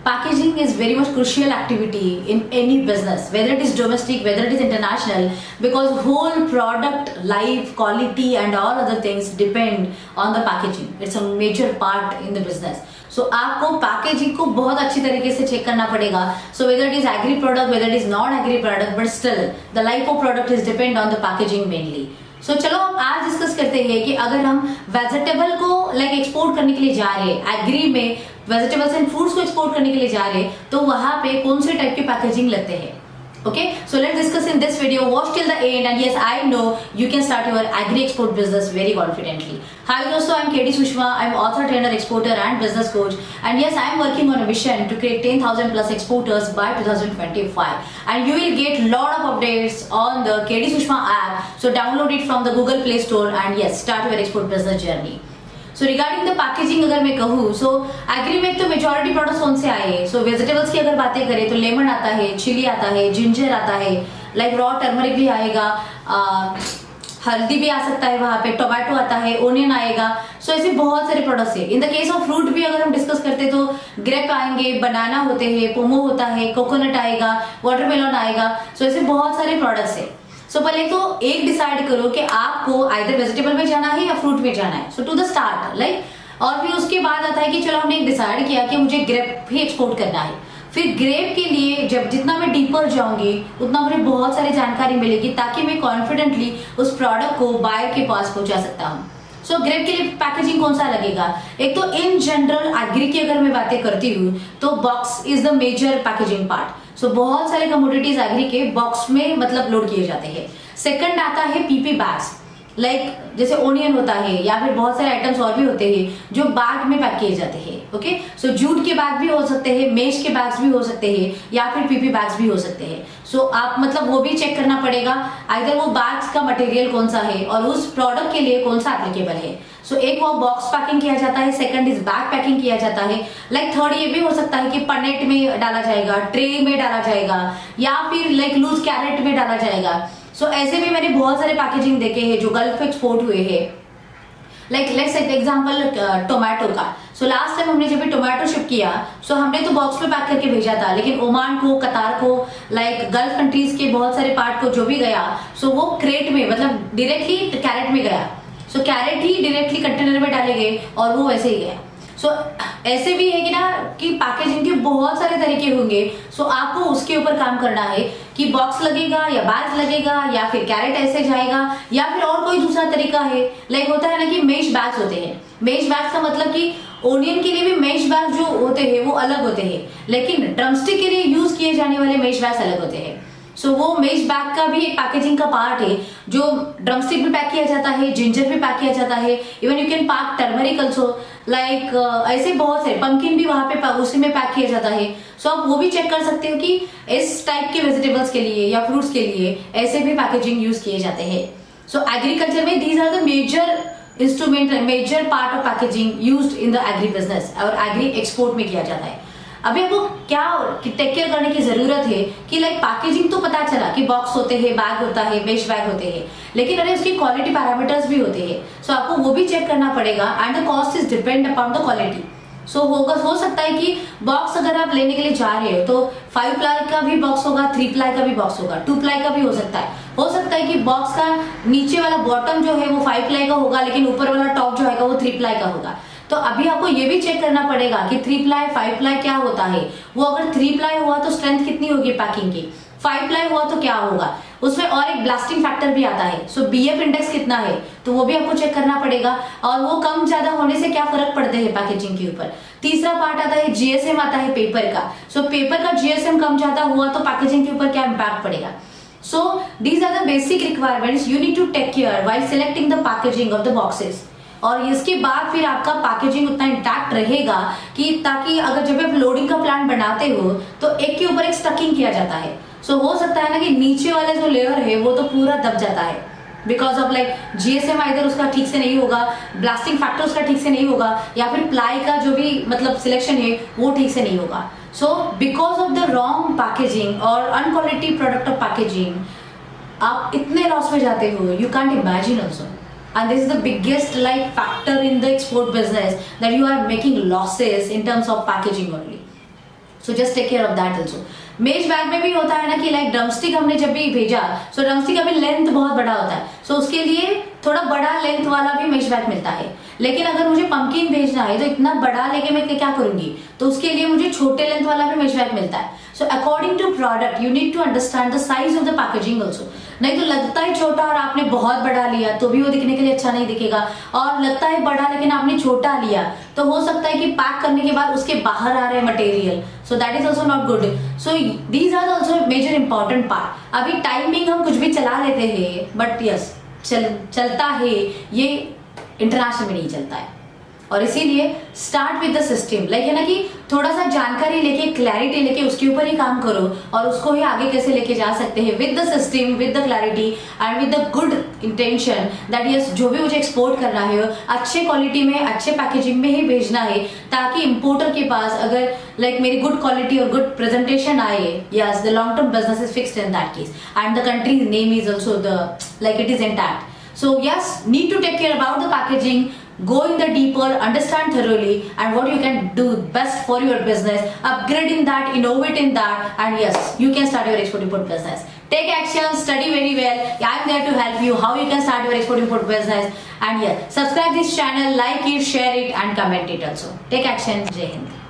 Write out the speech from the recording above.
packaging is very much crucial activity in any business, whether it is domestic, whether it is international, because whole product life, quality and all other things depend on the packaging. It's a major part in the business. So आपको packaging को बहुत अच्छी तरीके से check करना पड़ेगा. So whether it is agri product, whether it is non agri product, but still the life of product is depend on the packaging mainly. So चलो आज डिस्कस करते हैं कि अगर हम वेजिटेबल को एक्सपोर्ट करने के लिए जा रहे हैं, एग्री में वेजिटेबल्स एंड फ्रूट्स को एक्सपोर्ट करने के लिए जा रहे हैं, तो वहां पे कौन से टाइप की पैकेजिंग लगते हैं. Okay, so let's discuss in this video. Watch till the end, and yes, I know you can start your agri export business very confidently. Hi dosto, I'm KDSushma. I'm author, trainer, exporter and business coach. And yes, I'm working on a mission to create 10,000 plus exporters by 2025. And you will get lot of updates on the KDSushma app. So download it from the Google Play Store and yes, start your export business journey. So regarding the packaging अगर मैं कहूँ, सो agree में तो majority products कौन से आए हैं. सो vegetables की अगर बातें करें तो लेमन आता है, चिली आता है, जिंजर आता है, लाइक रॉ टर्मरिक भी आएगा, हल्दी भी आ सकता है वहां पे, टोमेटो आता है, ओनियन आएगा. सो ऐसे बहुत सारे प्रोडक्ट्स है. In the case of fruit भी अगर हम डिस्कस करते तो ग्रेप आएंगे, बनाना होते हैं, पोमो होता है, कोकोनट आएगा, वाटरमेलन आएगा. सो ऐसे बहुत सारे प्रोडक्ट्स है. सो पहले तो एक डिसाइड करो कि आपको आइदर वेजिटेबल में जाना है या फ्रूट में जाना है. सो टू द स्टार्ट और फिर उसके बाद आता है कि चलो हमने एक डिसाइड किया कि मुझे ग्रेप ही एक्सपोर्ट करना है. फिर ग्रेप के लिए जब जितना मैं डीपर जाऊंगी उतना मुझे बहुत सारी जानकारी मिलेगी ताकि मैं कॉन्फिडेंटली उस प्रोडक्ट को बायर के पास पहुंचा सकता हूँ. सो ग्रेप के लिए पैकेजिंग कौन सा लगेगा. एक तो इन जनरल एग्री की अगर मैं बातें करती हूँ तो box is the major packaging part. So बहुत सारे कमोडिटीज एग्री के बॉक्स में लोड किए जाते हैं. सेकंड आता है पीपी बैग्स, जैसे ओनियन होता है या फिर बहुत सारे आइटम्स और भी होते हैं जो बैग में पैक किए जाते हैं. ओके, सो जूट के बैग भी हो सकते हैं, मेश के बैग्स भी हो सकते हैं या फिर पीपी बैग्स भी हो सकते हैं. सो आप वो भी चेक करना पड़ेगा आइदर वो बैग्स का मटेरियल कौन सा है और उस प्रोडक्ट के लिए कौन सा एप्लीकेबल है. सो एक वो बॉक्स पैकिंग किया जाता है, सेकंड इज बैग पैकिंग किया जाता है. थर्ड ये भी हो सकता है कि पनेट में डाला जाएगा, ट्रे में डाला जाएगा या फिर लूज कैरेट में डाला जाएगा. सो ऐसे भी मैंने बहुत सारे पैकेजिंग देखे हैं जो गल्फ एक्सपोर्ट हुए हैं. लेट्स टेक एग्जांपल टोमेटो का. सो लास्ट टाइम हमने जब भी टोमेटो शिप किया सो हमने तो बॉक्स में पैक करके भेजा था, लेकिन ओमान को, कतार को, गल्फ कंट्रीज के बहुत सारे पार्ट को जो भी गया सो वो क्रेट में डायरेक्टली कैरेट में गया. सो कैरेट ही डायरेक्टली कंटेनर में डाले गए और वो वैसे ही गया. सो ऐसे भी है कि पैकेजिंग के बहुत सारे तरीके होंगे. सो आपको उसके ऊपर काम करना है कि बॉक्स लगेगा या बैग लगेगा या फिर कैरेट ऐसे जाएगा या फिर और कोई दूसरा तरीका है. होता है ना कि मेश बैग्स होते हैं. मेश बैग्स का कि ओनियन के लिए भी मेश बैग जो होते हैं वो अलग होते हैं, लेकिन ड्रमस्टिक के लिए यूज किए जाने वाले मेश बैग्स अलग होते हैं. सो वो मेश बैग का भी एक पैकेजिंग का पार्ट है जो ड्रमस्टिक भी पैक किया जाता है, जिंजर भी पैक किया जाता है, even you can pack turmeric also, ऐसे बहुत सारे पंकिन भी वहां पे उसी में पैक किया जाता है. सो आप वो भी चेक कर सकते हो कि इस टाइप के वेजिटेबल्स के लिए या फ्रूट्स के लिए ऐसे भी पैकेजिंग यूज किए जाते हैं. सो एग्रीकल्चर में these are the major instrument, major part of packaging used in the agri business और एग्री एक्सपोर्ट में किया जाता है. अभी आपको क्या टेक केयर करने की जरूरत है कि पैकेजिंग तो पता चला कि बॉक्स होते हैं, बैग होता है, मेश बैग होते हैं, लेकिन अरे उसकी क्वालिटी पैरामीटर्स भी होते हैं. सो आपको वो भी चेक करना पड़ेगा and the cost is depend upon the quality. So हो सकता है कि बॉक्स अगर आप लेने के लिए जा रहे हो तो 5 प्लाई का भी बॉक्स होगा, 3 प्लाई का भी बॉक्स होगा, 2 प्लाई का भी हो सकता है. हो सकता है कि बॉक्स का नीचे वाला बॉटम जो है वो 5 प्लाई का होगा, लेकिन ऊपर वाला टॉप जो है वो 3 प्लाई का होगा. तो अभी आपको ये भी चेक करना पड़ेगा कि 3 प्लाई 5 प्लाई क्या होता है. वो अगर 3 प्लाई हुआ तो स्ट्रेंथ कितनी होगी पैकिंग की, 5 प्लाई हुआ तो क्या होगा. उसमें और एक ब्लास्टिंग फैक्टर भी आता है. सो बीएफ इंडेक्स कितना है तो वो भी आपको चेक करना पड़ेगा और वो कम ज्यादा होने से क्या फर्क पड़ते हैं पैकेजिंग के ऊपर. तीसरा पार्ट आता है जीएसएम आता है पेपर का. सो पेपर का जीएसएम कम ज्यादा हुआ तो पैकेजिंग के ऊपर क्या इम्पैक्ट पड़ेगा. So these are the basic requirements you need to take care while selecting the packaging of the boxes. और इसके बाद फिर आपका पैकेजिंग उतना इंटैक्ट रहेगा कि ताकि अगर जब आप लोडिंग का प्लान बनाते हो तो एक के ऊपर एक स्टकिंग किया जाता है. सो हो सकता है ना कि नीचे वाला जो लेयर है वो तो पूरा दब जाता है बिकॉज ऑफ जीएसएम आइदर उसका ठीक से नहीं होगा, ब्लास्टिंग फैक्टर उसका ठीक से नहीं होगा या फिर प्लाई का जो भी सिलेक्शन है वो ठीक से नहीं होगा. So because of the wrong packaging और अनक्वालिटी प्रोडक्ट ऑफ पैकेजिंग आप इतने लॉस में जाते हो, you can't imagine also. And this is the biggest factor in the export business that you are making losses in terms of packaging only. So just take care of that also. Maize bag में भी होता है ना कि like drumstick हमने जब भी भेजा, सो ड्रमस्टिक का भी लेंथ बहुत बड़ा होता है, सो उसके लिए थोड़ा बड़ा लेंथ वाला भी मेज बैग मिलता है। लेकिन अगर मुझे पंपकिन भेजना है तो इतना बड़ा लेके मैं क्या करूंगी, तो उसके लिए मुझे छोटे लेंथ वाला भी मेज बैग मिलता है। So according to product you need to understand the size of the packaging also. नहीं तो लगता है छोटा और आपने बहुत बड़ा लिया तो भी वो दिखने के लिए अच्छा नहीं दिखेगा, और लगता है बड़ा लेकिन आपने छोटा लिया तो हो सकता है कि पैक करने के बाद उसके बाहर आ रहे material, so that is also not good. So these are also major important part. अभी टाइमिंग हम कुछ भी चला लेते हैं, बट यस चलता है, ये इंटरनेशनल में नहीं चलता है। और इसीलिए start with the system, like है ना कि थोड़ा सा जानकारी लेके, क्लैरिटी लेके उसके ऊपर ही काम करो और उसको ही आगे कैसे लेके जा सकते हैं with the system, with the clarity and with the good intention that yes जो भी मुझे एक्सपोर्ट करना है अच्छे क्वालिटी में, अच्छे पैकेजिंग में ही भेजना है, ताकि इंपोर्टर के पास अगर लाइक मेरी गुड क्वालिटी और गुड प्रेजेंटेशन आए, yes the long term business is fixed in that case and the country name is also the like it is intact. So yes, need to take care about the packaging, go in the deeper, understand thoroughly and what you can do best for your business, upgrade in that, innovate in that, and yes, you can start your export import business. Take action, study very well. I am there to help you how you can start your export import business. And yes, subscribe this channel, like it, share it and comment it also. Take action. Jai Hind.